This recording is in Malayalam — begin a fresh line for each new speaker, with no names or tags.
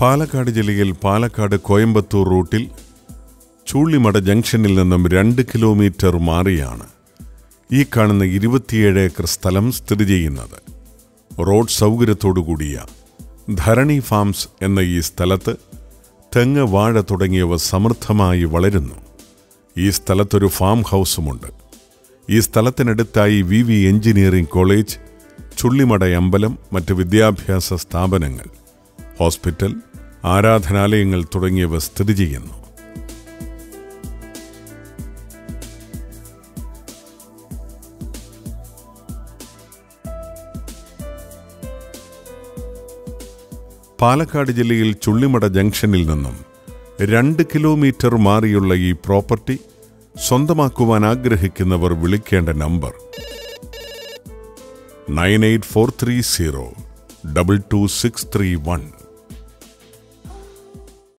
പാലക്കാട് ജില്ലയിൽ പാലക്കാട് കോയമ്പത്തൂർ റൂട്ടിൽ ചൂള്ളിമട ജംഗ്ഷനിൽ നിന്നും 2 കിലോമീറ്റർ മാറിയാണ് ഈ കാണുന്ന 27 ഏക്കർ സ്ഥലം സ്ഥിതി ചെയ്യുന്നത്. റോഡ് സൗകര്യത്തോടുകൂടിയ ധരണി ഫാംസ് എന്ന ഈ സ്ഥലത്ത് തെങ്ങ്, വാഴ തുടങ്ങിയവ സമൃദ്ധമായി വളരുന്നു. ഈ സ്ഥലത്തൊരു ഫാം ഹൗസുമുണ്ട്. ഈ സ്ഥലത്തിനടുത്തായി VV എഞ്ചിനീയറിംഗ് കോളേജ്, ചുള്ളിമട അമ്പലം, മറ്റ് വിദ്യാഭ്യാസ സ്ഥാപനങ്ങൾ, ഹോസ്പിറ്റൽ, ആരാധനാലയങ്ങൾ തുടങ്ങിയവ സ്ഥിതി ചെയ്യുന്നു. പാലക്കാട് ജില്ലയിൽ ചുള്ളിമട ജംഗ്ഷനിൽ നിന്നും 2 കിലോമീറ്റർ മാറിയുള്ള ഈ പ്രോപ്പർട്ടി സ്വന്തമാക്കുവാൻ ആഗ്രഹിക്കുന്നവർ വിളിക്കേണ്ട നമ്പർ 9843022631.